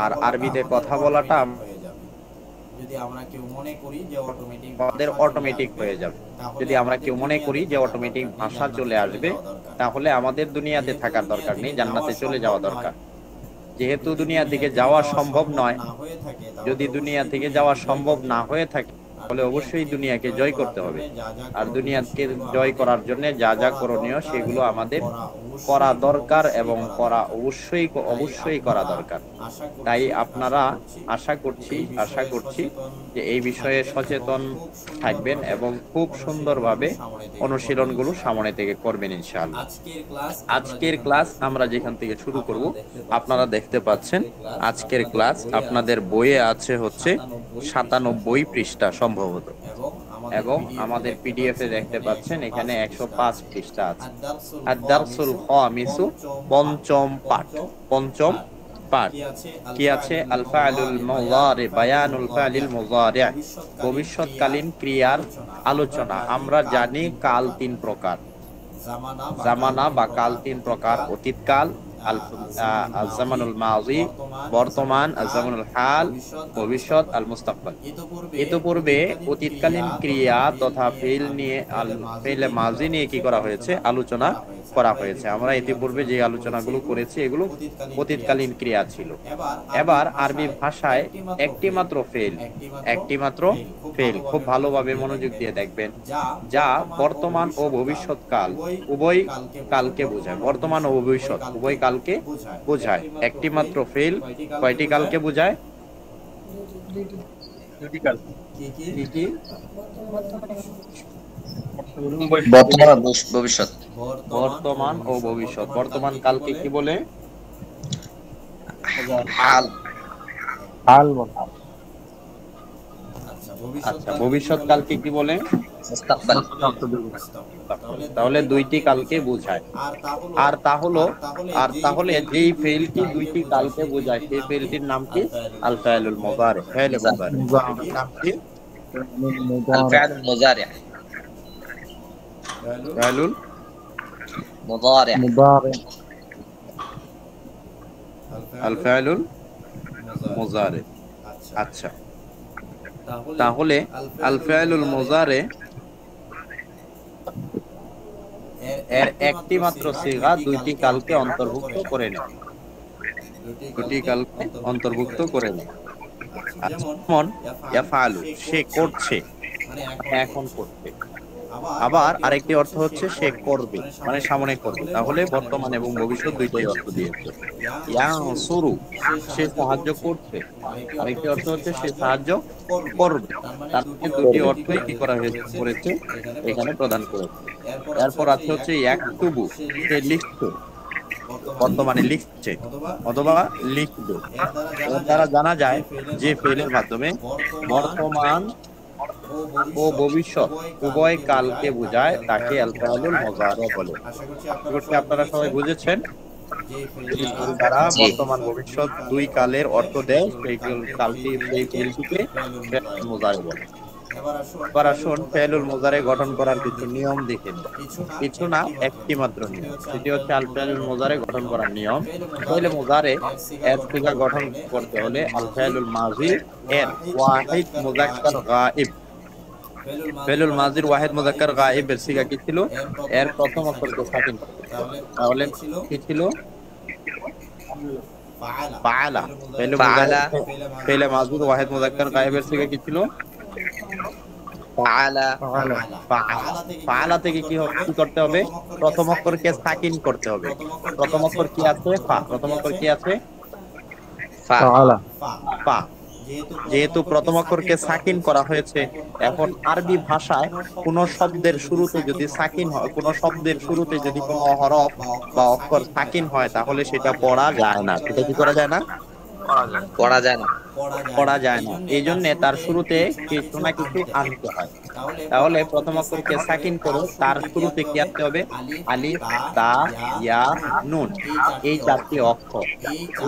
আর আরবিতে কথা বলাটা আমাদের অটোমেটিক হয়ে যাবে। যদি আমরা কেউ মনে করি যে অটোমেটিক ভাষা চলে আসবে, তাহলে আমাদের দুনিয়াতে থাকার দরকার নেই, জান্নাতে চলে যাওয়া দরকার। যেহেতু দুনিয়া থেকে যাওয়া সম্ভব নয়, যদি দুনিয়া থেকে যাওয়া সম্ভব না হয়ে থাকে, তাহলে অবশ্যই দুনিয়াকে জয় করতে হবে। আর দুনিয়াকে জয় করার জন্য যা যা করণীয় সেগুলো আমাদের করা দরকার এবং করা অবশ্যই অবশ্যই করা দরকার। তাই আপনারা আশা করছি যে এই বিষয়ে সচেতন থাকবেন এবং খুব সুন্দরভাবে অনুশীলনগুলো সামনে থেকে করবেন ইনশাআল্লাহ। আজকের ক্লাস আমরা যেখান থেকে শুরু করব, আপনারা দেখতে পাচ্ছেন আজকের ক্লাস আপনাদের বইয়ে আছে হচ্ছে 97 পৃষ্ঠা সম্ভবত, এবং আমাদের পিডিএফ এ দেখতে পাচ্ছেন এখানে 105 পৃষ্ঠা আছে। আদ-দারসুল খামিসু, পঞ্চম পাঠ কি আছে? আল ফাইলুল মুযারি, বায়ানুল ফাইলিল মুযারি, ভবিষ্যৎকালীন ক্রিয়ার আলোচনা। আমরা জানি কাল তিন প্রকার, জামানা বা কাল তিন প্রকার: অতীতকাল, আল-জামানুল মাযি বর্তমান, আল-জামানুল হাল ভবিষ্যৎ, আল-মুস্তাকবাল। ইতোপূর্বে অতীতকালীন ক্রিয়া তথা ফেল নিয়ে, ফেলে মাযি নিয়ে কি করা হয়েছে? আলোচনা করা হয়েছে। আমরা ইতিপূর্বে যে আলোচনাগুলো করেছি এগুলো অতীতকালীন ক্রিয়া ছিল। এবার আরবি ভাষায় একটি মাত্র ফেল, খুব ভালোভাবে মনোযোগ দিয়ে দেখবেন, যা বর্তমান ও ভবিষ্যৎকাল উভয় কালকে বোঝায়। বর্তমান ও ভবিষ্যৎ উভয় কালকে বোঝায়। একটি মাত্র ফেল কয়টি কালকে বোঝায়? দুটি কাল। কি কি? বর্তমান ও ভবিষ্যৎ। বর্তমান ও ভবিষ্যৎ। বর্তমান কালকে কি বলে? হাল। আচ্ছা, ভবিষ্যৎ কালকে কি বলে? মুস্তাকবাল। তাহলে দুইটি কালকে বোঝায়। আর তাহলে যেই ফেলটি দুইটি কালকে বোঝায় সেই ফেলটির নাম কি? আল ফাইলুল মুযারি। ফাইলুল মুযারি নাম কি? আল ফাইলুল মুযারি। ফাইলুল মুযারি। আল ফাইলুল মুযারি। আচ্ছা, তাহলে আল ফাইলুল মুযারি এর একটি মাত্র সিগা দুইটি কালকে অন্তর্ভুক্ত করে নেয়। দুটি কালকে অন্তর্ভুক্ত করে নেয়। যেমন ইয়াফআলু, সে করছে, এখন করছে। আবার আরেকটি অর্থ হচ্ছে সে করবে, মানে সামনে করবে। তাহলে বর্তমান এবং ভবিষ্যৎ দুইটাই অর্থ দিয়েছে। ইয়ানসুরু, সে সাহায্য করছে। আরেকটি অর্থ হচ্ছে সে সাহায্য করবে। তার মানে দুটি অর্থই কি করা হয়েছে এখানে প্রদান করেছে। এরপর আছে হচ্ছে ইয়াকতুবু, সে লিখছে, বর্তমানে লিখছে অথবা লিখবে। এর দ্বারা জানা যায় যে ফেলের মাধ্যমে বর্তমান ও ভবিষ্যৎ উভয় কালকে বোঝায়, তাকে আল ফাইলুল মুযারি বলে। আপনারা সবাই বুঝেছেন? তারা বর্তমান ভবিষ্যৎ দুই কালের অর্থ দেয়, সেই কালটি সেই ফেলটিকে ফাইলুল মুযারি বলে। এবার আসুন ফাইলুল মুযারি গঠন করার কিছু নিয়ম দেখে নিই। কিছু না, একটি মাত্র নিয়ম। সেটি হচ্ছে আল ফাইলুল মুযারি গঠন করার নিয়ম। ফাইলুল মুযারি এর সিগা গঠন করতে হলে আল ফাইলুল মাযি এর ওয়াহিদ মুযাক্কার গায়েব, ফেলুল মাজির ওয়াহিদ মুযাক্কার গায়েব এর সিগা কি ছিল? এর প্রথম অক্ষরকে সাকিন করতে হবে। তাহলে কি ছিল? ফাআলা। ফেলুল মুযাক্কার ফেলে মাজির ওয়াহিদ মুযাক্কার গায়েব এর সিগা কি ছিল? ফাআলা। ফাআলা থেকে কি করতে হবে? প্রথম অক্ষরকে সাকিন করতে হবে। প্রথম অক্ষর কি আছে? ফা। প্রথম অক্ষর কি আছে? ফা। যেহেতু প্রথম অক্ষরকে সাকিন করা হয়েছে, এখন আরবি ভাষায় কোন শব্দের শুরুতে যদি সাকিন হয়, কোন শব্দের শুরুতে যদি কোনো হরফ বা অক্ষর সাকিন হয়, তাহলে সেটা পড়া যায় না। সেটা কি করা যায় না? পড়া যায় না। এই জন্য তার শুরুতে কিছু না কিছু আনতে হয়। তাহলে প্রথম অক্ষরকে সাকিন করে তার শুরুতে কি আনতে হবে? আলিফ, তা, ইয়া, নুন, এই চারটি অক্ষর।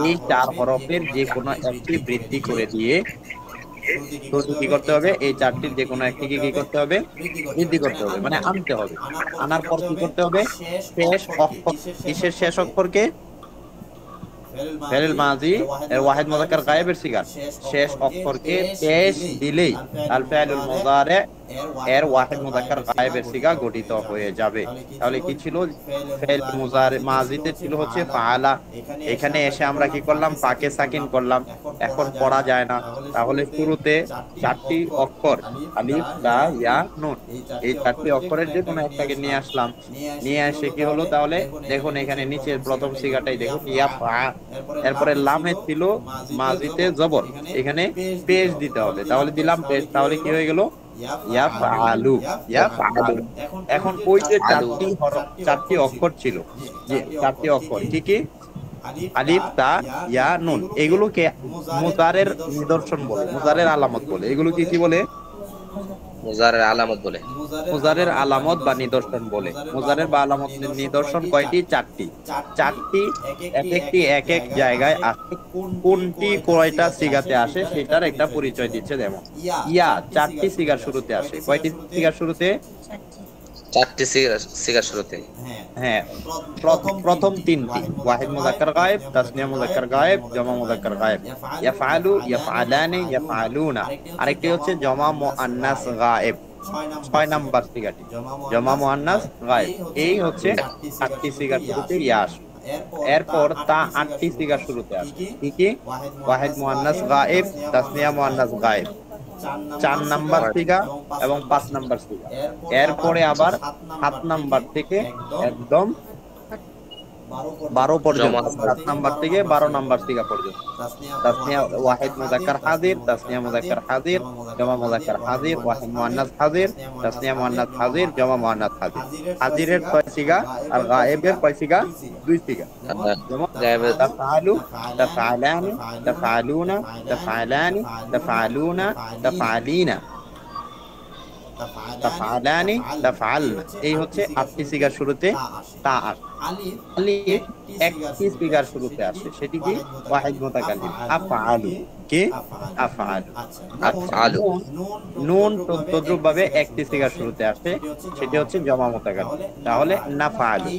এই চার হরফের যে কোনো একটি বৃদ্ধি করে দিয়ে শুরুতে কি করতে হবে? এই চারটির যে কোনো একটিকে কি করতে হবে? বৃদ্ধি করতে হবে, মানে আনতে হবে। আনার পর কি করতে হবে? শেষ অক্ষর, কিসের শেষ অক্ষরকে? ফেল মাজি এর ওয়াহিদ মুযাক্কার গায়েবের সিগা শেষ অক্ষরকে পেশ দিলেই আল ফি'লুল মুযারি এর ওয়াহিদ মুযাক্কার গায়েবের সিগা গঠিত হয়ে যাবে। তাহলে কি ছিল? ফেল মুযারি মাজিতে ছিল হচ্ছে ফাআলা। এখানে এসে আমরা কি করলাম? ফাকে সাকিন করলাম। এখন পড়া যায় না, তাহলে শুরুতে চারটি অক্ষর আলিফ বা ইয়া নুন, এই চারটি অক্ষরের যে কোনো একটাকে নিয়ে আসলাম। নিয়ে এসে কি হলো? তাহলে দেখুন এখানে নিচের প্রথম সিগাটাই দেখুন ইয়া ফা, এরপরে লামে ছিল মাজিতে জবর, এখানে পেশ দিতে হবে। তাহলে দিলাম পেশ, তাহলে কি হয়ে গেল? ইয়া ফাআলু, ইয়া ফাআলু। এখন ওই যে চারটি অক্ষর ছিল, যে চারটি অক্ষর কি কি? আলিফ তা ইয়া নুন, এগুলোকে মুজারের নিদর্শন বলে, মুজারের আলামত বলে। এগুলো কি কি বলে? মুজারের আলামত বলে। মুজারের আলামত বা নিদর্শন বলে। মুজারের বা আলামত নিদর্শন কয়টি? চারটি। চারটি এক একটি এক এক জায়গায় আসে। কোনটি কয়টা সিগাতে আসে সেটার একটা পরিচয় দিচ্ছে। যেমন ইয়া চারটি সিগার শুরুতে আসে। কয়টি সিগার শুরুতে? চারটি সিগার শুরুতে। হ্যাঁ, প্রথম তিনটি ওয়াহিদ মুযাক্কার গায়েব, তাসনিয়া মুযাক্কার গায়েব, জমা মুযাক্কার গায়েব। ইয়াফআলু, ইয়াফআলানি, ইয়াফআলুনা। আরেকটি হচ্ছে জমা মুআন্নাস গায়েব, 6 নাম্বার সিগাটি জমা মুআন্নাস গায়েব। এই হচ্ছে 8টি সিগার শুরুতে ইয়া আসে। এরপর তা 8টি সিগার শুরুতে আসে। কি কি? ওয়াহিদ মুআন্নাস গায়েব, তাসনিয়া মুআন্নাস গায়েব, 4 নাম্বার সিগা এবং 5 নাম্বার সিগা। এরপরে আবার 7 নাম্বার থেকে একদম 12 পর্যন্ত, 7 নাম্বার থেকে 12 নাম্বার সিগা পর্যন্ত। তাসনিয়া ওয়াহিদ মুযাক্কার হাজির, তাসনিয়া মুযাক্কার হাজির, জমা মুযাক্কার হাজির, ওয়াহিদ মুআন্নাস হাজির, তাসনিয়া মুআন্নাস হাজির, জমা মুআন্নাস হাজির। হাজিরের 6 সিগা আর গায়েবের কয় সিগা? 2 সিগা। যেমন তাফআলু, তাফআলানি, তাফআলুনা, তাফআলানি, তাফআলুনা, তাফআলিনা, তাফআলানি, তাফআলনা। এই হচ্ছে 8টি সিগার শুরুতে তা আসে। আলিফ একটি সিগার শুরুতে আসে, সেটি কি? ওয়াহিদ মুতাকাল্লিম, আফআলু। কি? আফআলু। আফআলু। নুন তদ্রূপ ভাবে একটি সিগার শুরুতে আসে, সেটি হচ্ছে জমা মুতাকাল্লিম। তাহলে নাফআলু।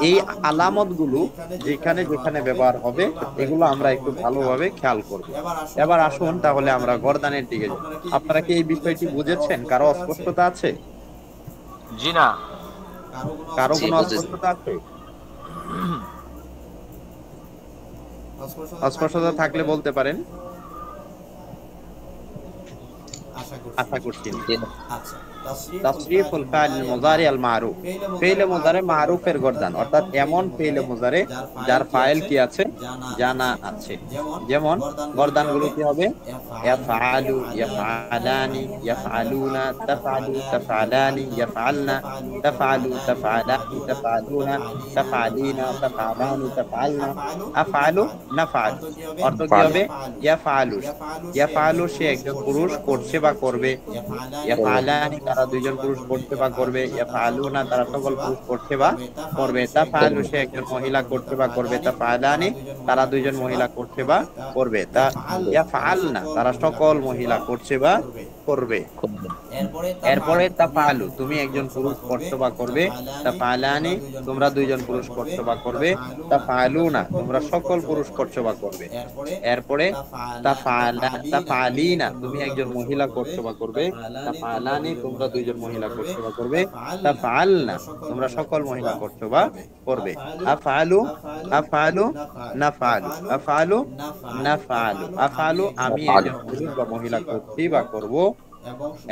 এই আলামত গুলো যেখানে যেখানে ব্যবহার হবে এগুলো আমরা একটু ভালোভাবে খেয়াল করব। এবার আসুন তাহলে আমরা গর্দানের দিকে যাই। আপনারা কি এই বিষয়টি বুঝেছেন? কারো অস্পষ্টতা আছে? জি না। কারো কোনো অস্পষ্টতা আছে? অস্পষ্টতা থাকলে বলতে পারেন, আশা করছি। তাসরিফুল ফাইল মুযারি আল মারুফ, ফি'ল মুযারি মারুফের গর্দান, অর্থাৎ এমন ফি'ল মুযারি যার ফাইল কি আছে? জানা আছে। যেমন গর্দানগুলো কি হবে? ইয়াফআলু, ইয়াফআলানি, ইয়াফআলুনা, তাফআলু, তাফআলানি, ইয়াফআলনা, তাফআলু, তাফআলানি, তাফআলুনা, তাফআলিনা, তাফআলানি, তাফআলনা, আফআলু, নাফআলু। অর্থ কি হবে? ইয়াফআলু, ইয়াফআলু সে একজন পুরুষ করছে বা করবে। ইয়াফআলানি তারা দুইজন পুরুষ করছে বা করবে। ইয়াফআলুনা তারা সকল পুরুষ করছে বা করবে। তাফআলু সে একজন মহিলা করছে বা করবে। তাফআলানি তারা দুইজন মহিলা করছে বা করবে। তা ইয়াফআলনা তারা সকল মহিলা করছে বা করবে। এরপরে তাফআলু তুমি একজন পুরুষ করছো বা করবে। তাফআলানি তোমরা দুইজন পুরুষ করছো বা করবে। তাফআলুনা তোমরা সকল পুরুষ করছো বা করবে। এরপরে তাফআলিনা তুমি একজন মহিলা করছো বা করবে। তাফআলানি তোমরা দুইজন মহিলা করছো বা করবে। তাফআলনা তোমরা সকল মহিলা করছো বা করবে। আফআলু, আফআলু, নাফআলু, আফআলু, নাফআলু। আফআলু আমি একজন পুরুষ বা মহিলা করছি বা করব,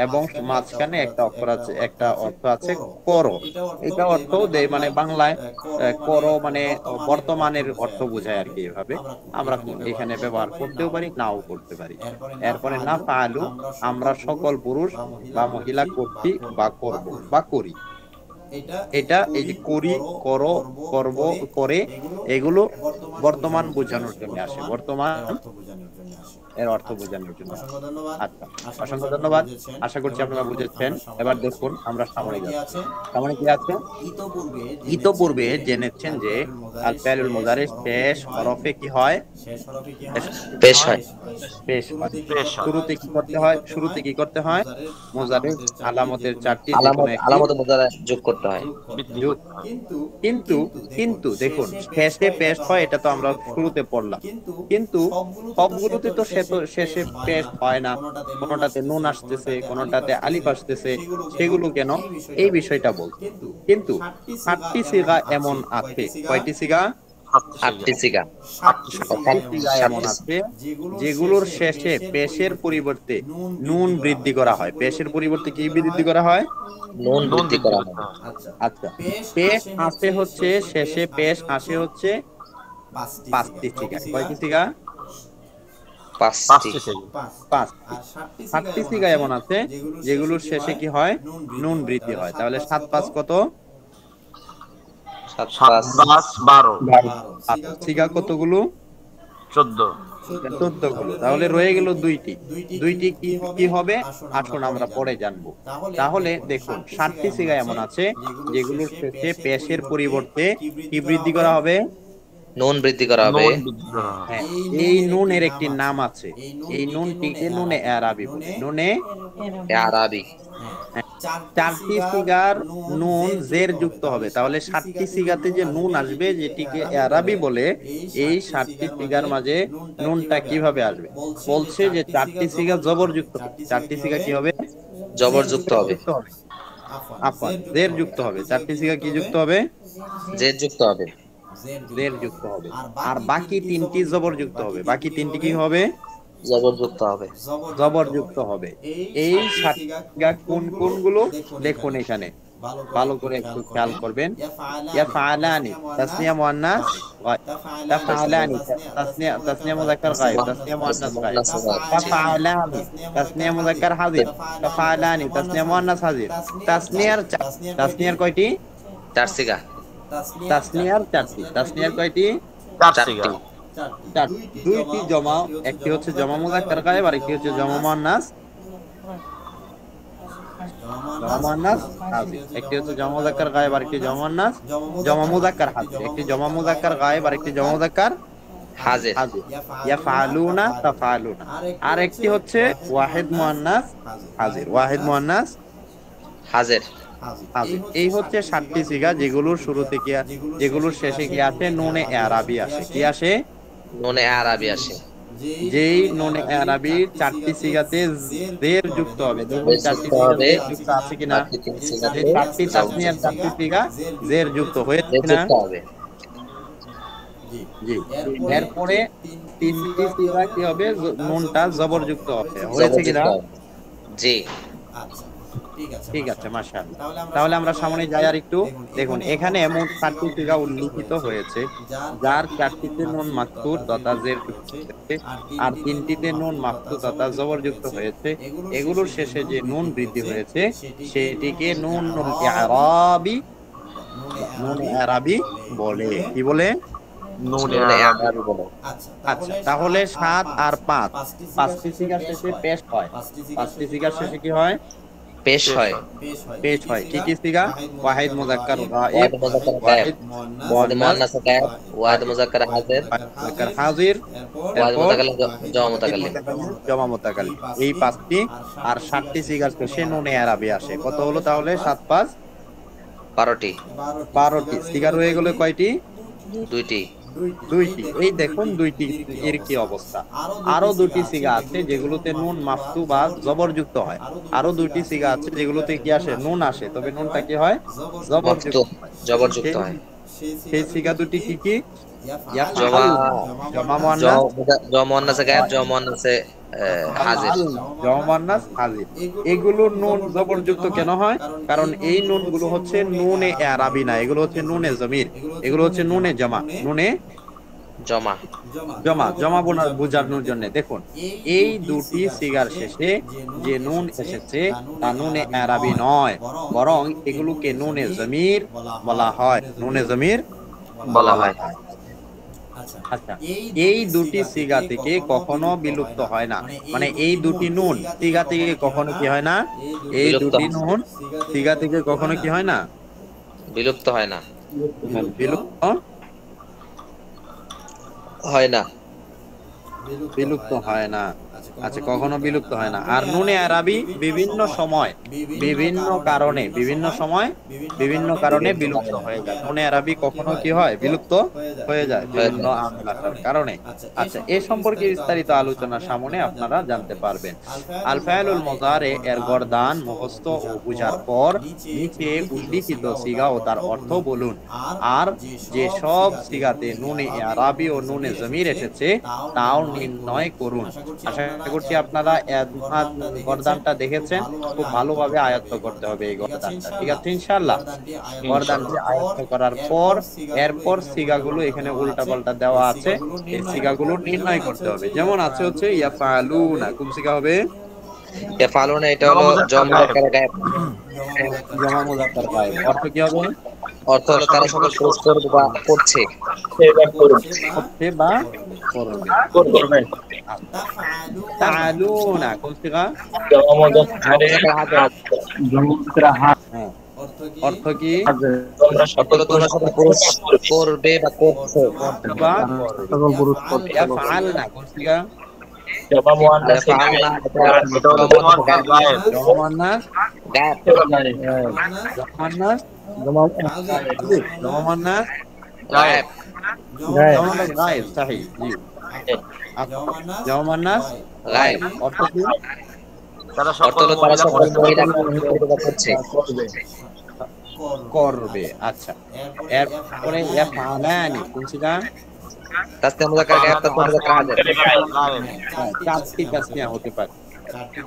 এবং মাঝখানে একটা অক্ষর আছে, একটা অর্থ আছে করো। এটা অর্থ দেয় মানে বাংলায় করো মানে বর্তমানের অর্থ বোঝায় আর কি। এভাবে আমরা এখানে ব্যবহার করতেও পারি, নাও করতে পারি। এরপরে নাফআলু আমরা সকল পুরুষ বা মহিলা করছি বা করব বা করি। এটা এই যে করি, করো, করব, করে এগুলো বর্তমান বোঝানোর জন্য আসে, বর্তমান এর অর্থ বোঝানোর জন্য। আচ্ছা, অসংখ্য ধন্যবাদ। আশা করছি আপনারা বুঝেছেন। এবার দেখুন আমরা সামনে যাচ্ছি। সামনে কি আছে? ইতোপূর্বে জেনেছেন যে আল ফি'লুল মুযারি শেষ হরফে কি হয়? পেশ হয়। পেশ হয়। শুরুতে কি করতে হয়? শুরুতে কি করতে হয়? মুযারির আলামতের চারটি আলামত মুযারি যোগ করতে করতে হয়। বৃদ্ধি যোগ। করতে হয়। কিন্তু কিন্তু দেখুন শেষে পেশ হয়, এটা তো আমরা শুরুতে পড়লাম, কিন্তু সবগুলোতে তো শেষে পেশ হয় না। কোনোটাতে নুন আসতেছে, কোনোটাতে আলিফ আসতেছে, সেগুলো কেন, এই বিষয়টা বলছে। কিন্তু 60টি সিগা এমন আছে, কয়টি সিগা? সাতটি 8টি সিগা, অর্থাৎ 60টি সিগা এমন 7টি আছে যেগুলোর শেষে পেশের পরিবর্তে নুন বৃদ্ধি করা হয়। পেশের পরিবর্তে কি বৃদ্ধি করা হয়? নুন নুন বৃদ্ধি বৃদ্ধি করা করতে হয়। হয়। আচ্ছা, পেশ আসে হচ্ছে শেষে, পেশ আসে হচ্ছে 5টি সিগা। কয়টি সিগা? 5টি। পাঁচটি সেকেন্ড। 5টি। 60টি সিগা এমন আছে যেগুলোর শেষে কি হয়? নুন বৃদ্ধি হয়। তাহলে 7 5 কত? 7 সাত 5 পাঁচ 12। 12। সিগা কতগুলো? 14। 14 গুলো। তাহলে রয়ে গেল দুইটি। দুইটি কি কি হবে? আসুন আমরা পরে জানবো। তাহলে দেখুন 60টি সিগা এমন আছে যেগুলোর শেষে পেশের পরিবর্তে কি বৃদ্ধি করা হবে? নুন বৃদ্ধি করা হবে। নুন বৃদ্ধি করা হয়। হ্যাঁ, এই নুনের একটি নাম আছে। এই নুনটিকে নুনে আরাবি বলে। নুনে আরাবি। হ্যাঁ, 4টি সিগার নুন জের যুক্ত হবে। তাহলে 7টি সিগাতে যে নুন আসবে, যেটিকে আরাবি বলে, এই 7টি সিগার মাঝে নুনটা কিভাবে আসবে? বলছে যে 4টি সিগা জবর যুক্ত হবে। 4টি সিগা কি হবে? জবর যুক্ত জের হবে। যুক্ত হবে। আফওয়ান, জের যুক্ত হবে। 4টি সিগা কি যুক্ত হবে? জের যুক্ত হবে। জের যুক্ত হবে। আর বাকি 3টি জবর যুক্ত হবে। বাকি 3টি কি হবে? জবর যুক্ত হবে। জবর যুক্ত হবে। এই 7টি কোন কোনগুলো দেখুন এখানে ভালো করে একটু খেয়াল করবেন। ইয়াফআলানি তাসনিয়া মুআন্নাস গায়ব, তাফআলানি তাসনিয়া মুযাক্কার গায়ব, তাসনিয়া মুআন্নাস গায়ব, তাফআলানি তাসনিয়া মুযাক্কার হাজির, তাফআলানি তাসনিয়া মুআন্নাস হাজির। তাসনিয়ার কয়টি? 4 সিগা। তাসনিয়ার 4টি। তাসনিয়ার কয়টি? 4 4টি। সিগা। 4টি। দুইটি জমা, একটি হচ্ছে জমা মুযাক্কার গায়ব আর একটি হচ্ছে জমা মুআন্নাস হাজির। একটি হচ্ছে জমা মুযাক্কার গায়েব আর একটি জমা মুযাক্কার হাজির। একটি জমা মুযাক্কার গায়েব আর একটি জমা মুযাক্কার হাজির। হাজির। ইয়াফআলুনা তাফআলুনা। আর একটি হচ্ছে ওয়াহিদ মুআন্নাস হাজির। ওয়াহিদ মুআন্নাস হাজির। হাজির। এই হচ্ছে 7টি সিগা যেগুলোর শুরুতে কি, যেগুলোর শেষে কি আসে? নুনে আরাবি আসে। কি আসে? নুনে আরাবি আসে। যেই নুনে আরাবি 4টি সিগাতে জের যুক্ত হবে। দেখুন জের 4টি যুক্ত সিগা হবে। জের যুক্ত আছে কিনা? বাকি 3 সিগাতে যে 4টি জবর তাসনিয়ার যুক্ত 4টি সিগা জের যুক্ত হয়েছে জের কিনা? যুক্ত হবে। জি। এরপরে 3টি সিগা কি হবে? নুনটা জবর যুক্ত হবে। হয়েছে জবর কিনা? যুক্ত হবে। জি। ঠিক আছে, মাশাআল্লাহ। তাহলে আমরা সামনে যাই আর একটু। দেখুন এখানে মোট 7টি সিগা উল্লিখিত হয়েছে, যার 4টিতে নুন মাকসুর তথা জের যুক্ত হয়েছে আর 3টিতে নুন মাকসুর তথা জবর যুক্ত হয়েছে। এগুলোর শেষে যে নুন বৃদ্ধি হয়েছে সেটিকে নুনুল ইআরাবি, নুন আরাবি বলে। কি বলে? নুনে নুনে আরাবি। আরাবি বলে। আচ্ছা, তাহলে 7 আর 5, 5টি সিগার শেষে পেশ হয়। 5টি সিগার শেষে কি হয়? পেশ হয়। পেশ হয়। কি কি সিগা? ওয়াহিদ মুযাক্কার গায়ব, ওয়াহিদ মুযাক্কার গায়েব, ওয়াহিদ ওয়াহিদ মুআন্নাস মুআন্নাস গায়েব, ওয়াহিদ মুযাক্কার হাজির, মুযাক্কার হাজির, ওয়াহিদ এরপর মুতাকাল্লিম, জমা মুতাকাল্লিম। জমা মুতাকাল্লিম। এই 5টি আর 7টি সিগার শেষে নুনে আরাবি আসে। কত হলো তাহলে? 7 5 12টি। 12টি। সিগার হয়ে গেল কয়টি? 2টি। দুইটি। এই দেখুন দুইটি এর কি অবস্থা। আরো দুটি সিগা আছে যেগুলোতে নুন মাফতু বা জবর যুক্ত হয়। আরো দুইটি সিগা আছে যেগুলোতে কি আসে? নুন আসে, তবে নুনটা কি হয়? জবর মফতু, যুক্ত হয়। জবর যুক্ত হয়। সেই সিগা দুটি কি কি? জমা, জমা মুআন্নাস জমা মুআন্নাসে গায়েব, জমা মুআন্নাসে হাজির। জমা মুআন্নাস হাজির। এগুলো নুন জবর যুক্ত কেন হয়? কারণ এই নুন গুলো হচ্ছে নুনে আরাবি না, এগুলো হচ্ছে নুনে জমির, এগুলো হচ্ছে নুনে জমা। নুনে জমা। জমা বোঝানোর জন্য। দেখুন এই দুটি সিগার শেষে যে নুন এসেছে তা নুনে আরাবি নয়, বরং এগুলোকে নুনে জমির বলা হয়। নুনে জমির বলা হয়। আচ্ছা, এই দুটি সিগা থেকে কখনো বিলুপ্ত হয় না। মানে এই দুটি নুন সিগা থেকে কখনো কি হয় না? এই বিলুপ্ত দুটি নুন সিগা থেকে কখনো কি হয় না? বিলুপ্ত হয় না। বিলুপ্ত হয় না। বিলুপ্ত হয় না। আচ্ছা, কখনো বিলুপ্ত হয় না। আর নুনে আরবি বিভিন্ন সময় বিভিন্ন কারণে বিলুপ্ত হয়ে যায়। নুনে আরবি কখনো কি হয়, বিলুপ্ত হয়ে যায় হয়ে বিভিন্ন যায়। আমিল আসার কারণে। আচ্ছা, এ সম্পর্কে বিস্তারিত আলোচনা সামনে আপনারা জানতে পারবেন। আল ফাইলুল মুযারে এর গর্দান মুখস্থ ও বুঝার পর নিচে উল্লিখিত সিগা ও তার অর্থ বলুন। আর যে সব সিগাতে নুনে আরবি ও নুনে জমির এসেছে তাও নির্ণয় করুন। আশা করছি আপনারা গর্দানটা দেখেছেন, খুব ভালোভাবে আয়ত্ত করতে হবে এই গর্দানটা, ঠিক আছে ইনশাআল্লাহ। গর্দানটি আয়ত্ত করার পর এরপর সিগাগুলো এখানে উল্টা পাল্টা দেওয়া আছে, এই সিগাগুলো নির্ণয় করতে হবে। যেমন আছে হচ্ছে ইয়াফালুনা, কোন সিগা হবে? ইয়াফালুনা, এটা হলো জমা মুযাক্কার গায়েব। জমা মুযাক্কার গায়েব। অর্থ কি হবে? অর্থ হলো তারা সকল পুরুষ করবে বা করছে। করছে বা করবে। তাআলুনা, কোন সিগা? হ্যাঁ, অর্থ কি? অর্থ হলো তোমরা সকল পুরুষ করবে বা করছে। বা করবে। ইয়াফআলনা, কোন সিগা? ইয়াফালুনা, এটা জমা মুযাক্কার গায়েব। জমা মুয়ান্নাস গায়েব। জমা মুয়ান্নাস জমা মুয়ান্নাস গায়েব। জমা মুয়ান্নাস গায়েব, সহি, জি। জমা মুয়ান্নাস গায়েব। অর্থ কি? অর্থ হলো তারা সকল মহিলা করবে বা করছে। করবে। আচ্ছা, এরপরে ইয়াফআলানি, কোন সিগা? তাসনিয়া মুযাক্কার গায়েব, তাসনিয়া মুযাক্কার হাজির। চারটি তাসনিয়া হতে পারে,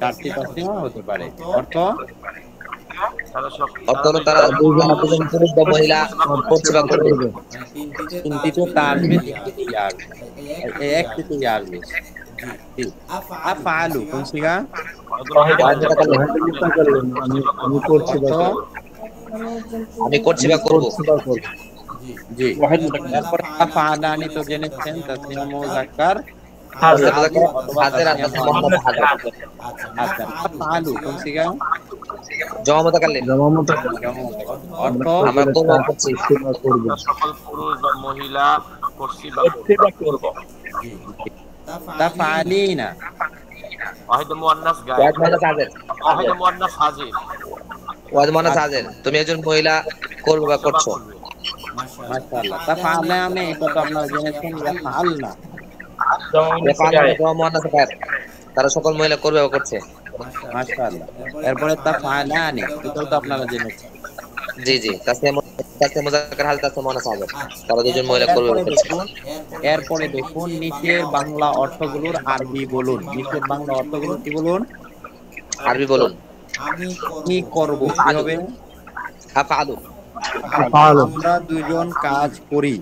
চারটি তাসনিয়া হতে পারে। অর্থ অর্থ হলো তারা দুজন পুরুষ বা মহিলা করছে বা করবে। তিনটিতে তা আসবে, তিনটিতে ইয়া আসবে, একটিতে ইয়া আসবে। জি। আফআলু, কোন সিগা? আমি করছি বা করব। জি। এরপর আফআলানি তো জেনেছেন, তাসনিয়া মুযাক্কার হাজির হাজির আর তাসনিয়া মুহাম্মদ হাজির। আচ্ছা, আফআলু, কোন সিগা? জমা মুতাকাল্লিম। অর্থ আমরা করব বা করছি। সকল পুরুষ বা মহিলা করছি বা করব। তাফআলিনা, ওয়াহিদ মুয়ান্নাস গায়েব। ওয়াহিদ মুয়ান্নাস হাজির। ওয়াহিদ মুয়ান্নাস হাজির। ওয়াহিদ মুয়ান্নাস হাজির, তুমি একজন মহিলা করবে বা করছো। মাশাআল্লাহ। তাফআলানা, এটা তো আপনারা জেনেছেন। ইয়াফআলনা, ইয়াফালুনা জমা মুয়ান্নাস গায়েব, তারা সকল মহিলা করবে বা করছে। মাশাআল্লাহ। এরপরে তাফআলানি, এটাও তো আপনারা জেনেছেন। জি জি, তাসনিয়া মুযাক্কার হাজির, তাসনিয়া মুয়ান্নাস হাজির, তারা দুজন মহিলা করবে বা করছে। এরপরে দেখুন নিচের বাংলা অর্থগুলোর আরবি বলুন। নিচের বাংলা অর্থগুলো কি বলুন? আরবি বলুন। কি করব, কি হবে? আফআলু, আমরা দুজন কাজ করি।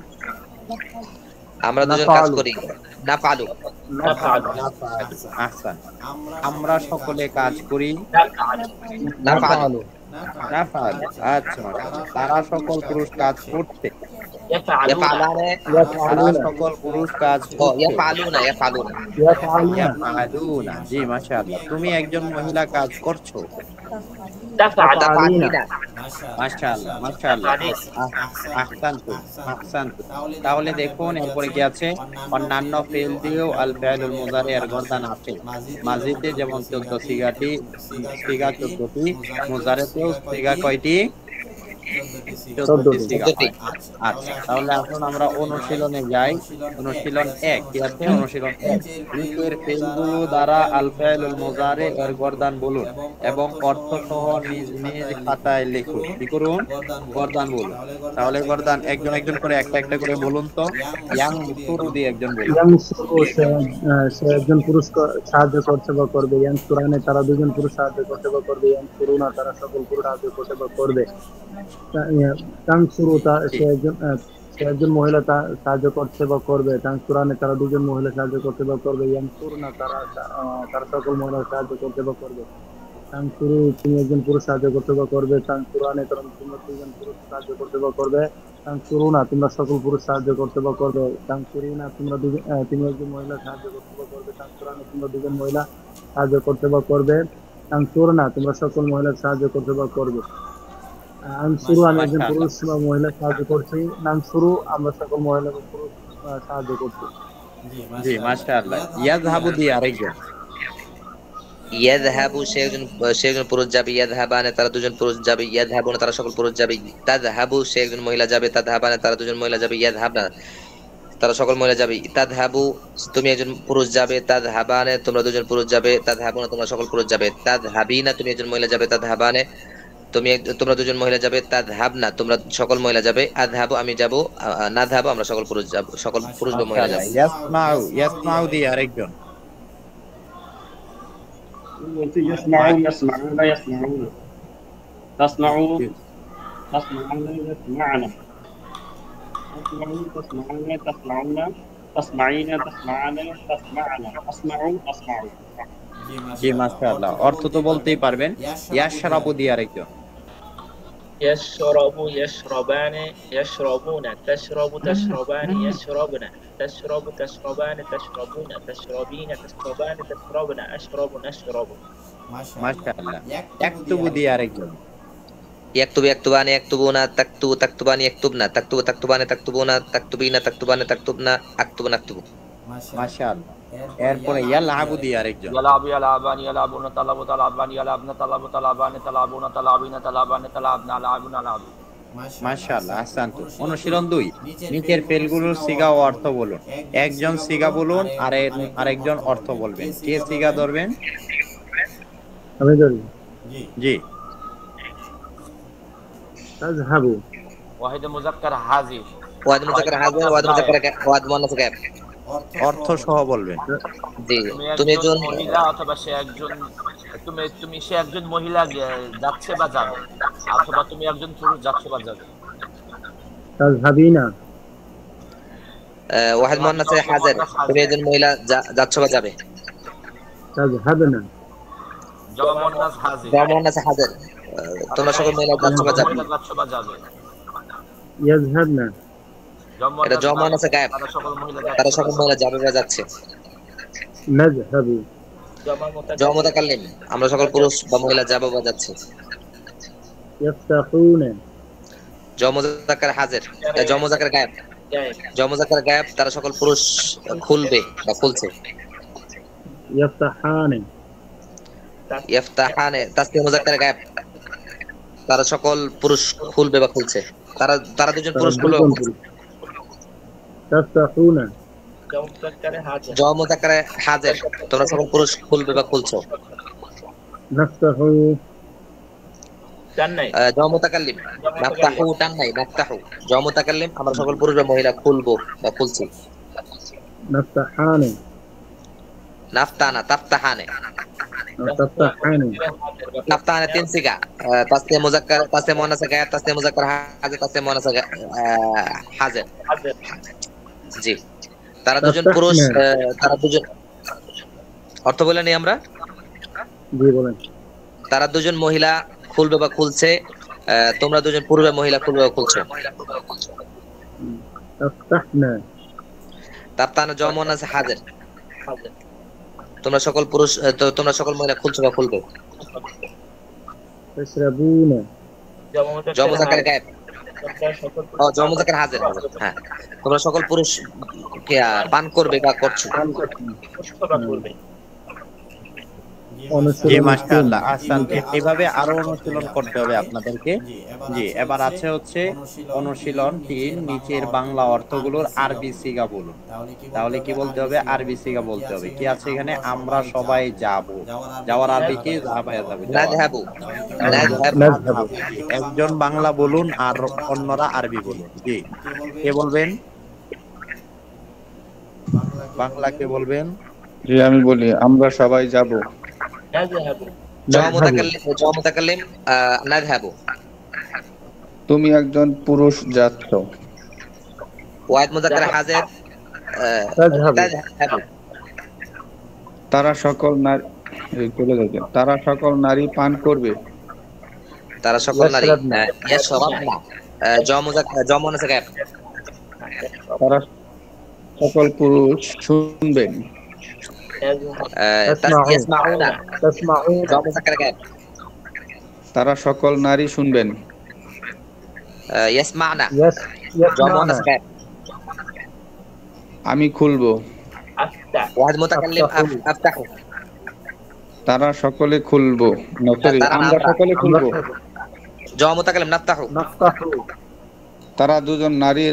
আমরা দুজন কাজ করি। নাফআলু, আহসান। আমরা সকলে কাজ করি। নাফআলু, নাফআল। আচ্ছা, মাশাআল্লাহ। তারা সকল পুরুষ কাজ করতে। ইয়াফআলানে, তারা সকল পুরুষ কাজ ও করতে। ইয়াফআলুনা, ইয়াফআলুনা। ইয়াফআলুনা, জি মাশাআল্লাহ। তুমি একজন মহিলা কাজ করছো। তাফআলিনা, মাশাআল্লাহ, মাশাআল্লাহ। আহসানতুম, আহসানতুম। তাহলে দেখুন এরপরে কি আছে? অন্যান্য ফেল দিয়েও আল ফাইলুল মুযারি এর গর্দান আছে। মাজিতে যেমন 14 সিগা 14টি, মুযারিতেও সিগা কয়টি? 14টি সিগা হয়। আচ্ছা, তাহলে এখন আমরা অনুশীলনে যাই। অনুশীলন 1 কি আছে? অনুশীলন 1, নিচের ফেলগুলো দ্বারা আল ফাইলুল মুযারি এর গর্দান বলুন এবং অর্থ সহ নিজ নিজ খাতায় লিখুন। কি করুন? গর্দান বলুন। তাহলে গর্দান একজন একজন করে একটা একটা করে বলুন তো। ইয়াং শুরু দিয়ে একজন বলুন। সে একজন পুরুষ সাহায্য করছে বা করবে। ইয়াং সুরানে তারা দুজন পুরুষ সাহায্য করছে বা করবে। ইয়াং সুরুনা তারা সকল পুরুষ সাহায্য করছে বা করবে। তাং সুরু সে একজন মহিলা সাহায্য করছে বা করবে। তাং সুরানে তারা দুজন মহিলা সাহায্য করছে বা করবে। ইয়াং সুরুনা তারা সকল মহিলা সাহায্য করছে বা করবে। তাং সুরু তুমি একজন পুরুষ সাহায্য করতে বা করবে। তাং সুরানে তোমরা দুজন পুরুষ সাহায্য করতে বা করবে। তাং সুরুনা তোমরা সকল পুরুষ সাহায্য করতে বা করবে। তাং সুরিনা তুমি একজন মহিলা সাহায্য করতে বা করবে। তাং সুরানে তোমরা দুজন মহিলা সাহায্য করতে বা করবে। তাং সুরনা তোমরা সকল মহিলা সাহায্য করতে বা করবে। আমি একজন পুরুষ বা মহিলা সাহায্য করছি। নাম শুরু আমরা সকল মহিলা বা পুরুষ সাহায্য করছি। জি মাশাআল্লাহ। ইয়াযহাবু দিয়ে আরেকজন। ইয়াযহাবু সে একজন পুরুষ যাবে, ইয়াযহাবানে তারা দুজন পুরুষ যাবে, ইয়াযহাবুনা তারা সকল পুরুষ যাবে, তাযহাবু সে একজন মহিলা যাবে, তাযহাবানে তারা দুজন মহিলা যাবে, ইয়াযহাবনা তারা সকল মহিলা যাবে, তাযহাবু তুমি একজন পুরুষ যাবে, তাযহাবানে তোমরা দুজন পুরুষ যাবে, তাযহাবুনা তোমরা সকল পুরুষ যাবে, তাযহাবিনা তুমি একজন মহিলা যাবে, তাযহাবানে তোমরা দুজন মহিলা যাবে, তাযহাবনা তোমরা সকল মহিলা যাবে, আযহাবু আমি যাব, নাযহাবু আমরা সকল পুরুষ যাব, সকল পুরুষ বা মহিলা মাশাআল্লাহ। যাব। ইয়াসমাউ দিয়ে আরেকজন। বলছি ইয়াসমাউন ইয়াসমাউনা ইয়াসমাউন তাসমাউন তাসমাউনা ইয়াসমাউনা তাসমাউন তাসমাউনা তাসমাউনা তাসমাইনা তাসমাআনা তাসমাআনা আসমাউ আসমাউ। জি মাশাআল্লাহ। অর্থ তো বলতেই পারবেন। ইয়াশরাবু দিয়ে আরেকজন। يشرب يشربان يشربون تشرب تشربان يشربن تشرب تشربان تشربون تشربين تشربان تشربن أشرب نشرب মাশাআল্লাহ। ইয়াকতুবু দিয়ে আরেকজন। ইয়াকতুবু ইয়াকতুবানি ইয়াকতুবুনা তাকতুবু তাকতুবানি ইয়াকতুবনা তাকতুবু তাকতুবানি তাকতুবুনা তাকতুবিনা তাকতুবানি তাকতুবনা আকতুবু নাকতুবু। মাশাআল্লাহ। এরপরে ইয়ালআবু দিয়ে আরেকজন। يلعب يلعبان يلعبون تلعب تلعبان يلعبن تلعب تلعبان تلعبون تلعبين تلعبان تلعبنا لعبنا لعب। মাশাআল্লাহ আহসানতু। অনুশীলন 2 নিচের ফেলগুলোর সিগা ও অর্থ বলুন। একজন সিগা বলুন আর আরেকজন অর্থ বলবেন। কে সিগা ধরবেন? আমি ধরি। জি। তাযহাবু واحد مذكر حاضر ওয়াদ মুযাক্কার হাজির, ওয়াদ মুযাক্কার ওয়াদ মুয়ান্নাস গায়েব। অর্থ সহ বলবেন। জি তুমি তুমি একজন একজন মহিলা অথবা সে একজন সে একজন মহিলা যাচ্ছে বা যাবে, অথবা তুমি একজন পুরুষ যাচ্ছে বা যাবে। তাযহাবিনা ওয়াহিদ মুয়ান্নাস হাজির, তুমি একজন মহিলা যাচ্ছ বা যাবে। তাযহাবনা জমা মুন্নাস হাজির, ওয়াহিদ মুয়ান্নাস হাজির, তোমরা সকল মহিলা যাচ্ছ বা যাবে। মহিলা যাচ্ছে বা যাবে। ইয়াযহাবনা এটা জমা মুয়ান্নাস গায়েব, তারা সকল মহিলা যাবে বা যাচ্ছে। নাযহাবু জমা মুতাকাল্লিম আমরা সকল পুরুষ বা মহিলা যাব বা যাচ্ছে। ইয়াফতাহুনা জমা মুযাক্কার হাজির, জমা মুযাক্কার গায়েব, জমা মুযাক্কার গায়েব তারা সকল পুরুষ খুলবে বা খুলছে। ইয়াফতাহানা ইফতাহানে তাসনিয়া মুযাক্কার গায়েব তারা সকল পুরুষ খুলবে বা খুলছে। তারা দুজন পুরুষ খুলবে বা খুলছে। তাফতাহুনা জমা মুযাক্কার হাজির তোমরা সকল পুরুষ খুলবে বা খুলছো। নাফতাহু জমা মুতাকাল্লিম নাফতাহু টান নাই, নাফতাহু জমা মুতাকাল্লিম আমরা সকল পুরুষ বা মহিলা খুলবো বা খুলছি। নাফতাহানা নাফতানা তাফতাহানে, তাফতাহানা নাফতাহানে তিন সিগা, তাসনিয়া মুযাক্কার তাসনিয়া মুয়ান্নাস গায়েব, তাসনিয়া মুযাক্কার হাজির, তাসনিয়া মুয়ান্নাস হাজির। জি তারা দুজন পুরুষ, তারা দুজন অর্থ বলে নেই আমরা। জি বলেন। তারা দুজন মহিলা খুলবে বা খুলছে, তোমরা দুজন পুরুষ বা মহিলা খুলবে বা খুলছো। তাফতাহনা তাফতানা জমা মুয়ান্নাস হাজির তোমরা সকল পুরুষ তোমরা সকল মহিলা খুলছো বা খুলবে। তাশরাবুনা জমা মুযাক্কার গায়েব, জমা মুযাক্কার হাজির, হ্যাঁ তোমরা সকল পুরুষ পান করবে বা করছো। জি মাশাআল্লাহ আহসানতু। এইভাবে আরো অনুশীলন করতে হবে আপনাদেরকে। জি এবার আছে হচ্ছে অনুশীলন 3 নিচের বাংলা অর্থগুলোর আরবি সিগা বলুন। তাহলে কি বলতে হবে? আরবি সিগা বলতে হবে। কি আছে এখানে? আমরা সবাই যাব। যাওয়ার আরবি কি? যাবে। নাযহাবু নাযহাবু একজন বাংলা বলুন আর অন্যরা আরবি বলুন। জি কে বলবেন? বাংলা কে বলবেন? জি আমি বলি, আমরা সবাই যাব। জমা মুতাকাল্লিম নাযহাবু, তুমি একজন পুরুষ যাচ্ছ। ওয়াহিদ মুযাক্কার হাজির তাযহাবু, তারা সকল নারী তারা সকল নারী পান করবে। তারা সকল নারী ইয়াশরাবনা জমা মুয়ান্নাস গায়েব তারা সকল পুরুষ শুনবেন। ইয়াসমাউনা তাসমাউনা জমা মুযাক্কার গায়েব তারা সকল নারী শুনবেন। ইয়াসমানা জমা ইয়াসমাউনা মুয়ান্নাস গায়েব আমি খুলবো। আফতাহ ওয়াহিদ মুতাকাল্লিম আফতাহু। আফতাহু। তারা সকলে খুলবো না, সরি, তারা না, আমরা আমরা। সকলে আমরা খুলবো। জওয়া মুতাকাল্লিম নাফতাহু। নাফতাহু। তারা দুজন নারী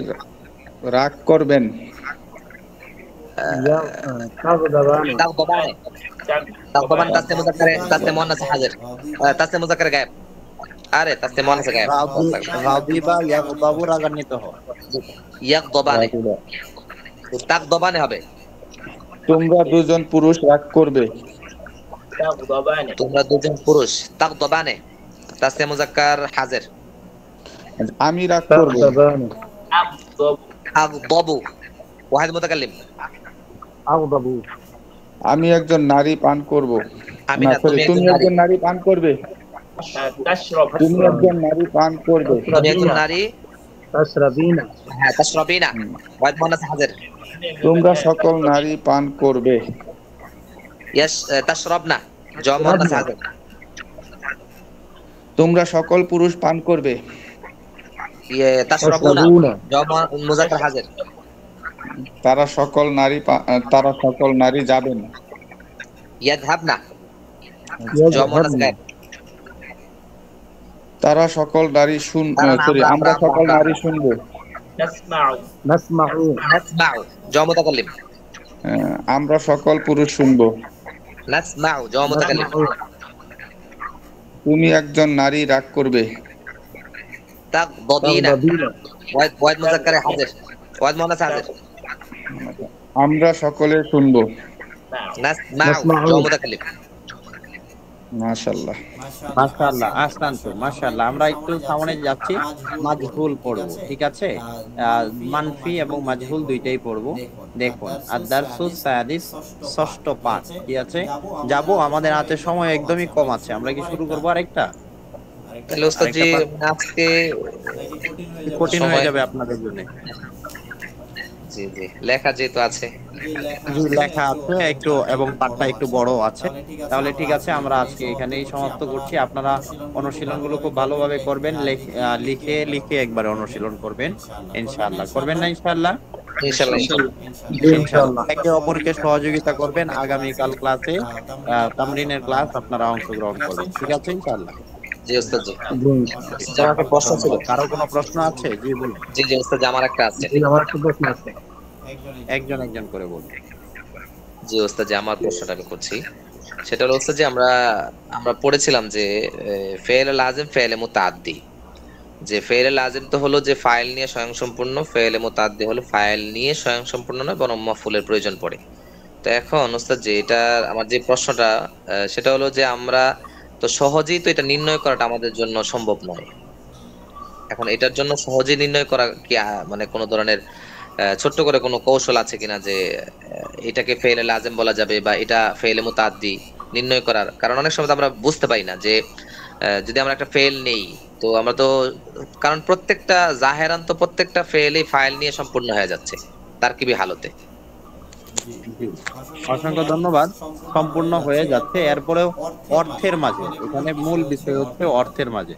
রাগ করবেন। তাগদাবানি। তাগদাবানে। তাগদাবান তাসনিয়া মুযাক্কারে তাসনিয়া মুয়ান্নাস হাজির। তাসনিয়া মুযাক্কারে গায়েব। আরে তাসনিয়া মুয়ান্নাস গায়েব। গাদিবা ইয়াগদাবু রাগান্বিত হয়। ইয়াগদাবানে। তাগদাবানে হবে। তোমরা দুজন পুরুষ রাগ করবে। তাগদাবানি তোমরা দুজন পুরুষ। তাগদাবানে তাসনিয়া মুযাক্কার হাজির। আমি রাগ করব। তাগদাবানি। আগদব আগদাবু ওয়াহিদ মুতাকাল্লিম। আগদাবু। আমি একজন নারী পান করব। আমি না, না, সরি, তুমি তুমি একজন একজন নারী পান করবে। তাশরাব তুমি একজন নারী পান করবে। তুমি একজন নারী। তাশরাবিনা। হ্যাঁ তাশরাবিনা ওয়াহিদ মুয়ান্নাস হাজির। তোমরা সকল নারী পান করবে। ইয়াস তাশরাবনা জওয়া মুয়ান্নাস হাজির। তোমরা সকল পুরুষ পান করবে। তাশরাবুনা তাশরাবুনা। জওয়া মুযাক্কার হাজির। তারা সকল নারী যাবেন। ইয়াযহাবনা জওয়া মুয়ান্নাস গায়েব। তারা সকল নারী তারা না, সরি, আমরা সকল নারী শুনবো। নাসমাউ নাসমাউ। নাসমাউ জওয়া মুতাকাল্লিম। আমরা সকল পুরুষ শুনবো। নাসমাউ জওয়া মুতাকাল্লিম। তুমি একজন নারী রাগ করবে। তাগদাবিনা তাগদাবিনা। ওয়াহিদ মুযাক্কারে হাজির। ওয়াহিদ মুয়ান্নাস হাজির। আমরা সকলে শুনবো। নাসমাউ নাসমাউ। জওয়া মুতাকাল্লিম। মাশাআল্লাহ। মাশাআল্লাহ, আহসানতু, মাশাআল্লাহ। আমরা একটু সামনে যাচ্ছি, মাজহুল পড়বো, ঠিক আছে? মানফি এবং মাজহুল দুইটাই পড়বো। দেখুন, আদ-দারসু সাদিস, ষষ্ঠ পাঠ, ঠিক আছে? যাবো, আমাদের হাতে সময় একদমই কম আছে। আমরা কি শুরু করবো আরেকটা? তাহলে ওস্তাদ জি আজকে কঠিন হয়ে সময়- যাবে আপনাদের জন্য। জি জি লেখা যেহেতু আছে। জি, লেখা আছে একটু এবং পাঠটা একটু বড় আছে। তাহলে ঠিক আছে, আমরা আজকে এখানেই সমাপ্ত করছি। আপনারা অনুশীলনগুলো খুব ভালোভাবে করবেন, লিখে লিখে একবার অনুশীলন করবেন ইনশাআল্লাহ। করবেন না ইনশাআল্লাহ? ইনশাআল্লাহ ইনশাআল্লাহ। একে অপরকে সহযোগিতা করবেন। আগামীকাল ক্লাসে তামরিনের ক্লাস আপনারা অংশগ্রহণ করবেন, ঠিক আছে ইনশাআল্লাহ? জি ওস্তাদ জি। জি। যে আমার একটা প্রশ্ন ছিল। কারো কোনো প্রশ্ন আছে? জি বলুন। জি জি ওস্তাদ জি, আমার একটা আছে। জি, আমার একটা প্রশ্ন আছে। একজন একজন করে বলুন। জি ওস্তাদ জি, আমার প্রশ্নটা আমি করছি। সেটা হলো ওস্তাদ জি, আমরা পড়েছিলাম যে ফেলে লাজিম ফেলে মুতাআদ্দি। যে ফেলে লাজিম তো হলো যে ফাইল নিয়ে স্বয়ংসম্পূর্ণ, ফেলে মুতাআদ্দি হলো ফাইল নিয়ে স্বয়ংসম্পূর্ণ নয় বরং মাফউলের প্রয়োজন পড়ে। তো এখন ওস্তাদ যে এটা আমার যে প্রশ্নটা সেটা হলো যে আমরা তো সহজেই তো এটা নির্ণয় করাটা আমাদের জন্য সম্ভব নয়। এখন এটার জন্য সহজে নির্ণয় করা কি মানে কোনো ধরনের ছোট্ট করে কোনো কৌশল আছে কিনা যে এটাকে ফেলে লাজেম বলা যাবে বা এটা ফেলে মুতাআদ্দি নির্ণয় করার? কারণ অনেক সময় তো আমরা বুঝতে পারি না যে যদি আমরা একটা ফেল নেই তো আমরা তো, কারণ প্রত্যেকটা জাহেরান তো প্রত্যেকটা ফেলই ফাইল নিয়ে সম্পূর্ণ হয়ে যাচ্ছে তারকিবি হালতে। জি, অসংখ্য ধন্যবাদ। সম্পূর্ণ হয়ে যাচ্ছে, এরপরেও অর্থের মাঝে, এখানে মূল বিষয় হচ্ছে অর্থের মাঝে।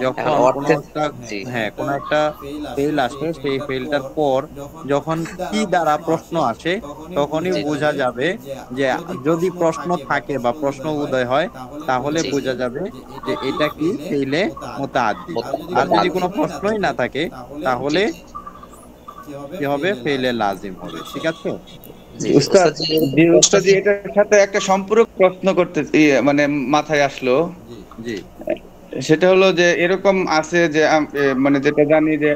যখন এখন কোনো অর্থের একটা জি কোনো একটা ফেল আসে, সেই ফেলটার পর যখন কি দ্বারা প্রশ্ন আসে, তখনই জি বোঝা যাবে যে যদি প্রশ্ন থাকে বা প্রশ্ন উদয় হয়, তাহলে জি বোঝা যাবে যে এটা কি ফেলে মুতাআদ্দি। আর যদি মুতাআদ্দি। কোনো প্রশ্নই না থাকে, তাহলে জি কি হবে? ফেলে লাজিম হবে, ঠিক আছে? জি উস্তাদ, ওস্তাদ জি, জি উস্তাদ জি, এটার সাথে একটা সম্পূরক প্রশ্ন করতে মানে মাথায় আসলো। জি সেটা হলো যে এরকম আছে যে মানে যেটা জানি যে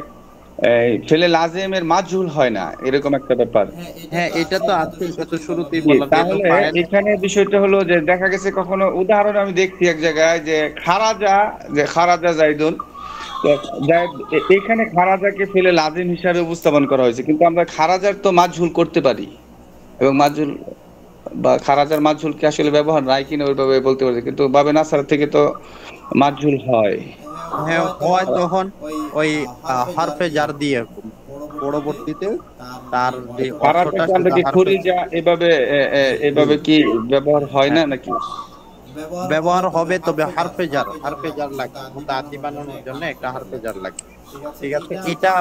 ফেলে লাজেমের মাজহুল হয় না, এরকম একটা ব্যাপার। হ্যাঁ, এটা তো আছে, এটা তো শুরুতেই জি, বললাম, যেহেতু তাহলে ফাইল। এখানে বিষয়টা হলো যে দেখা গেছে কখনো উদাহরণ আমি দেখছি এক জায়গায় যে খারাজা জাইদুন, তো এখানে খারাজাকে ফেলে লাজিম হিসাবে উপস্থাপন করা হয়েছে, কিন্তু আমরা খারাজার তো মাজহুল করতে পারি, এবং মাজহুল বা খারাজার মাজহুল কি আসলে ব্যবহার নাই কিনা ওইভাবে বলতে পারি, কিন্তু বাবে নাসার থেকে তো মাজহুল হয়। হ্যাঁ, হয় তখন ওই হারফে জার দিয়ে পরবর্তীতে তার যে অর্থটা খারাজাকে আমরা সেটা কি হারফে খুরিজা এভাবে কি ব্যবহার হয় না নাকি? ব্যবহার হবে, তবে হারফে জার লাগবে। মুতাআদ্দি বানানোর জন্য একটা হারফে জার লাগবে। ঠিক আছে, এটা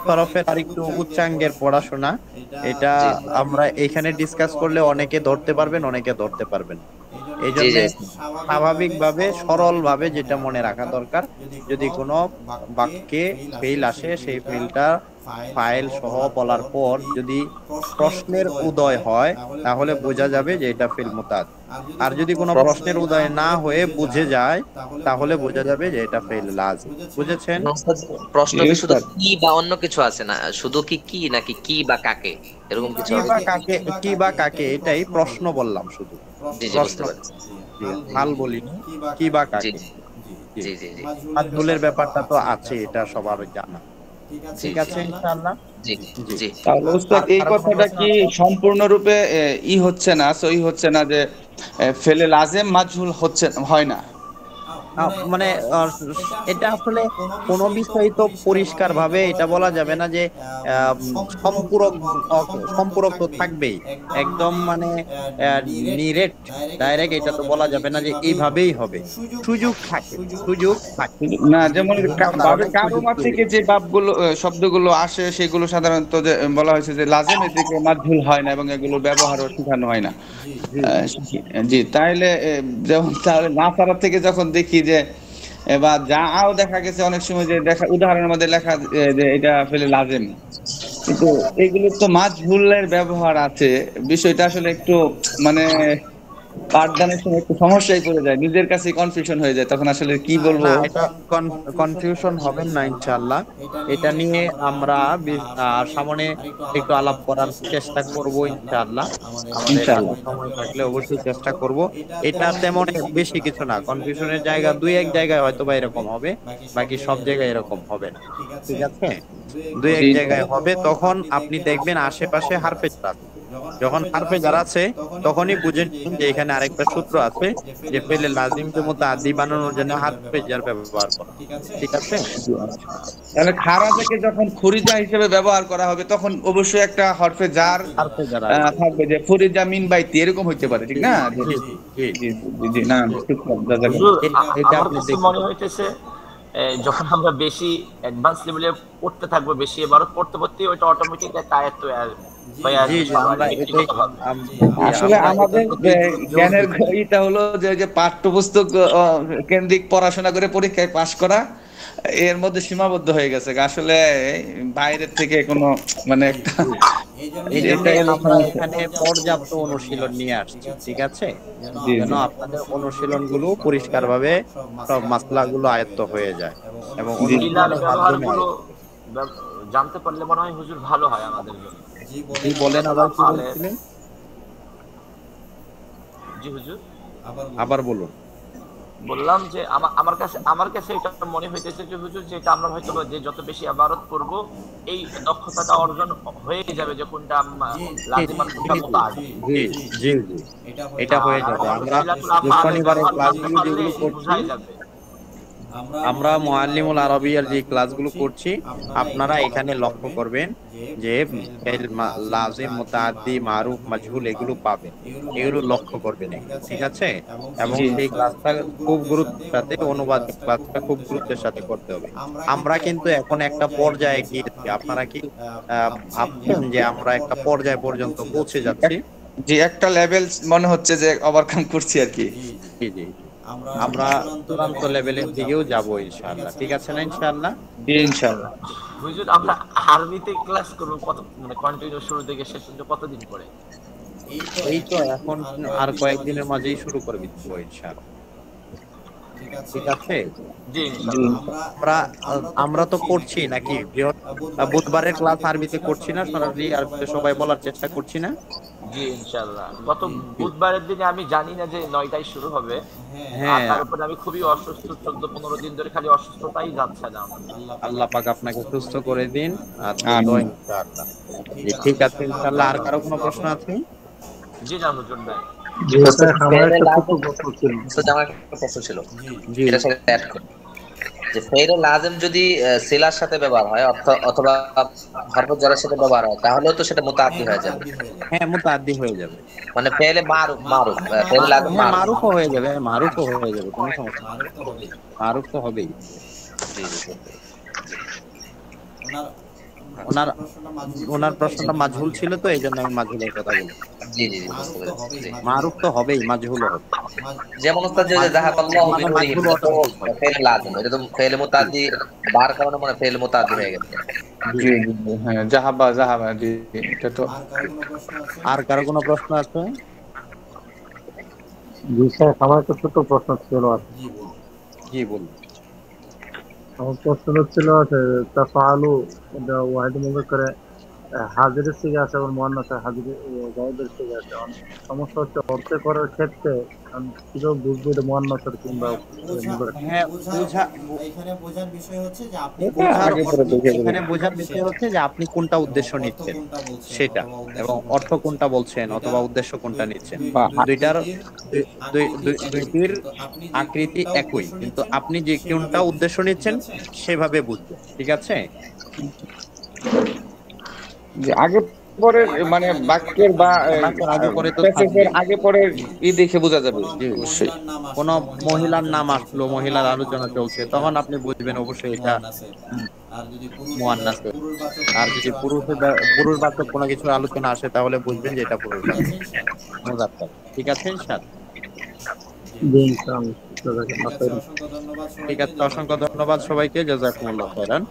সরফের আর একটু উচ্চাঙ্গের পড়াশোনা, এটা জি আমরা এখানে ডিসকাস করলে অনেকে ধরতে পারবেন, অনেকে ধরতে পারবেন। এই জি জন্য জি স্বাভাবিকভাবে সরলভাবে যেটা মনে রাখা দরকার, যদি কোনো বাক্যে ফেইল আসে, সেই ফেইলটা ফাইল সহ বলার পর যদি প্রশ্নের উদয় হয়, তাহলে বোঝা যাবে যে এটা ফেল মুতাদ। আর যদি কোনো প্রশ্নের উদয় না হয়ে বুঝে যায়, তাহলে বোঝা যাবে যে এটা ফেল লাজিম। বুঝেছেন? প্রশ্ন জি কি শুধু স্যার। কি বা অন্য কিছু আছে না, শুধু কি নাকি কি বা কাকে, এরকম কিছু কি হবে বা কি? কাকে, কি বা কাকে, এটাই প্রশ্ন বললাম শুধু, জি জি প্রশ্ন। বুঝতে পারছি। হাল বলিনি, কি বা জি কাকে। জি, জি জি জি মাজহুলের ব্যাপারটা তো আছে, এটা সবার জানা। জি ঠিক জি আছে ইনশাআল্লাহ। জি জি। জি তাহলে উস্তাদ এই আর কোনো কথাটা প্রশ্ন কি আছে? সম্পূর্ণরূপে হচ্ছে না, সহি হচ্ছে না যে ফেলে লাজেম মাজহুল হচ্ছে, হয় না? মানে এটা আসলে কোনো বিষয় তো পরিষ্কার ভাবে এটা বলা যাবে না যে সম্পূরক, সম্পূরক তো থাকবেই, একদম মানে নিরেট ডাইরেক্ট এটা তো বলা যাবে না যে এইভাবেই হবে। সুযোগ থাকে, সুযোগ থাকে, না, যেমন বিভিন্ন বাবে কারণে সুযোগ কারোমা তৈরি থেকে যে ভাবগুলো শব্দগুলো আসে সেগুলো সাধারণত যে বলা হয়েছে যে লাজেম এদিকে মাজহুল হয় না এবং এগুলোর ব্যবহারও শেখানো হয় না। জি আহ, জি, তাইলে যেমন তাহলে নাসারা থেকে যখন দেখি যে বা যাও দেখা গেছে অনেক সময় যে দেখা উদাহরণের মধ্যে লেখা যে এটা আসলে লাজেম, কিন্তু এগুলো তো মাজহুলের ব্যবহার আছে। বিষয়টা আসলে একটু মানে পাঠদানের সময় একটু সমস্যায় পড়ে যায়, নিজের কাছে কনফিউশন হয়ে যায়, তখন আসলে কি বলবো। না, এটা কনফিউশন হবেন না ইনশাআল্লাহ। এটা নিয়ে আমরা সামনে একটু আলাপ করার চেষ্টা করব ইনশাআল্লাহ। আমাদের হাতে ইনশাআল্লাহ। সময় থাকলে অবশ্যই চেষ্টা করব। এটা তেমন বেশি কিছু না, কনফিউশনের জায়গা দুই এক জায়গায় হয়তো বা এরকম হবে, বাকি সব জায়গায় এরকম হবে না। ঠিক আছে, দুই জি এক জায়গায় হবে, তখন আপনি দেখবেন আশেপাশে হারফে জার আছে। যখন হারফে জার আছে, তখনই বুঝে নিন যে এখানে আরেকটা সূত্র আছে, যে ফেলে লাজিমকে মুতাআদ্দি বানানোর জন্য হারফে জার ব্যবহার করা। ঠিক আছে? তাহলে খারাজাকে যখন খুরিজা হিসেবে ব্যবহার করা হবে তখন অবশ্যই একটা হরফে জার হারফে জার আসবে। থাকবে, যে ফরিজা মিন বাইতি এরকম হইতে পারে, ঠিক জি না? জি জি জি। জি জি জি, না শুকরান, হুজুর, জাযাকাল্লাহ। এটা আমার আপনি কাছে দেখতে মনে পাবেন। হইতেছে যখন আমরা বেশি অ্যাডভান্স লেভেলে পড়তে থাকবো, বেশি এবারও পড়তে পড়তে ওইটা অটোমেটিক একটা আয়ত্ত হয়ে জি আসবে জি, সবার আমরা এটাই ব্যক্তিগতভাবে। জি, আসলে আমরা আমাদের এটার প্রতি জোর জ্ঞানের দিচ্ছি। ইটা হলো যে পাঠ্যপুস্তক কেন্দ্রিক পড়াশোনা করে পরীক্ষায় পাশ করা, এর মধ্যে সীমাবদ্ধ হয়ে গেছে। আসলে বাইরের থেকে কোনো মানে একটা জি, এই জন্য এটাই হলো আমরা সমস্যা। এখানে পর্যাপ্ত অনুশীলন নিয়ে আসছি। ঠিক আছে, জি যেন জি আপনাদের অনুশীলন গুলো পরিষ্কার ভাবে সব মাসলা গুলো আয়ত্ত হয়ে যায় এবং জি শিলার অনুশীলনের মাধ্যমে ব্যবহারগুলো আয়ত্ত। ব্যব- জানতে পারলে মনে হয় হুজুর ভালো হয় আমাদের জন্য। জি বলেন, আবার কি তাহলে বলছিলেন? জি হুজুর, আবার বলুন। বললাম যে আমার কাছে এটা মনে হইতেছে যে হুজুর, যে এটা আমরা হয়তো বা যে যত বেশি আবারত করব, এই দক্ষতাটা অর্জন হয়ে যাবে যে কোনটা জি লাজিম আর জি কোনটা মুতাআদ্দি। জি জি জি, এটা হয়ে আর যাবে। আমরা শিলাতুল যে আফআলের শনিবারের ব্যবহার জানতে ক্লাসগুলো পারলে যেগুলো করছি, বোঝাই যাবে। আমরা মুআল্লিমুল আরাবিয়ার যে ক্লাসগুলো করছি, আপনারা এখানে লক্ষ্য করবেন যে ফেল লাজিম, মুতাআদ্দি, মারুফ, মাজহুল এগুলো পাবেন। এগুলো লক্ষ্য করবেন এগুলো, ঠিক আছে? এবং জি সেই ক্লাসটা খুব গুরুত্বের সাথে, অনুবাদ ক্লাসটা খুব গুরুত্বের সাথে করতে হবে। আমরা কিন্তু এখন একটা পর্যায়ে গিয়েছি, আপনারা কি ভাবছেন যে আমরা একটা পর্যায় পর্যন্ত পৌঁছে যাচ্ছি? জি, একটা লেভেল মনে হচ্ছে যে ওভারকাম করছি আর কি। জি জি, আমরা চূড়ান্ত লেভেলের দিকেও যাবো ইনশাআল্লাহ। ঠিক আছে না ইনশাআল্লাহ? জি ইনশাআল্লাহ। হুজুর, আমরা আরবিতে ক্লাস করব কত, মানে কন্টিনিউ শুরু থেকে শেষ পর্যন্ত কতদিন পরে? এই তো এখন আর কয়েকদিনের মাঝেই শুরু করে দিচ্ছি ইনশাআল্লাহ। ঠিক আছে, জি জি ইনশাআল্লাহ। আমরা আমরা তো করছি নাকি বুধবারের ক্লাস আরবিতে করছি না, সরাসরি আরবিতে সবাই বলার চেষ্টা করছি না? জি ইনশাআল্লাহ। গত বুধবারের দিনে আমি জানি না যে 9টায় শুরু হবে, আর হ্যাঁ, তার উপরে আমি খুবই অসুস্থ, 14-15 দিন ধরে খালি অসুস্থতাই যাচ্ছে না আমার। আল্লাহ পাক আপনাকে সুস্থ করে দিন, আর দ্রুত আমিন। ইনশাআল্লাহ। জি ঠিক আছে ইনশাআল্লাহ। আর কারো কোনো প্রশ্ন আছে? জি না হুজুর, নাই। জি স্যার, আমার একটা ছোট্ট প্রশ্ন ছিল। আমার একটা প্রশ্ন ছিল, জি এটার সাথে অ্যাড করি যে ফেইল লাজিম যদি সিলার সাথে ব্যবহার হয় অথবা হরফ জারের সাথে ব্যবহার হয়, তাহলেও তো সেটা মুতাআদ্দি হয়ে যাবে। হ্যাঁ, মুতাআদ্দি হয়ে যাবে। মানে ফেইলে মারুফ ফেইলে লাজিম হ্যাঁ, মারুফ। মারুফও হয়ে যাবে, মারুফও হয়ে যাবে, কোনো সমস্যা নেই। মারুফ তো হবেই। জি জি জি। ওনার ওনার প্রশ্নটা মাজহুল ছিল, তো এই জন্য আমি মাজহুলের কথা বলি। জি জি জি, বুঝতে পেরেছি। জি। মারুফ তো হবেই, মাজহুল হবে। যেমন উস্তাদ যে যাহাবাল্লাহু মানে বিনুরিহিম, মাজহুল এটা তো অটোমেটিক হবে। ফেল লাজিম, এটা তো ফেল মুতাদ্দি বার কারণে মানে ফেল মুতাদ্দি হয়ে গেছে। জি জি জি, হ্যাঁ, জাহাবা জাহাবা, জি, এটা তো। আর কারো কোনো প্রশ্ন আছে? জি স্যার, আমার একটা ছোট প্রশ্ন ছিল আর কি। জি বলুন। আমার প্রশ্ন ছিল তাফআলু, এটা ওয়াহিদ মুযাক্কারে হাজিরের থেকে আছে, আবার মুয়ান্নাসে হাজির গায়েবের থেকে আছে। সমস্যা হচ্ছে অর্থে করার ক্ষেত্রে আমি কিভাবে বুঝবো এটা মুয়ান্নাসের কিংবা মুযাক্কার? হ্যাঁ, বোঝার বিষয় হচ্ছে যে আপনি এটা আগে পরে দেখে এখানে বলবো। বোঝার বিষয় হচ্ছে যে আপনি কোনটা উদ্দেশ্য নিচ্ছেন সেটা, এবং অর্থ কোনটা বলছেন অথবা উদ্দেশ্য কোনটা নিচ্ছেন। বা দুইটার দুইটির আকৃতি একই, কিন্তু আপনি যে কোনটা উদ্দেশ্য নিচ্ছেন সেভাবে বুঝবেন। ঠিক আছে? যে আগে পরে মানে বাক্যের বা বাক্যের আগে পরে তো প্যাসেজের থাকবেই। আগে পরে দেখে বোঝা যাবে জি, অবশ্যই। কোন মহিলার নাম আসলো, মহিলার আলোচনা চলছে, তখন আপনি বুঝবেন অবশ্যই এটা মুয়ান্নাস। আর যদি পুরুষবাচক কোনো কিছু আলোচনা আসে তাহলে বুঝবেন যে এটা পুরুষবাচক, মুযাক্কার। ঠিক আছে ইনশাআল্লাহ? জি ইনশাআল্লাহ। জাযাকাল্লাহু খাইরান। ঠিক আছে, অসংখ্য ধন্যবাদ সবাইকে। জাযাকুমুল্লাহ খাইরান।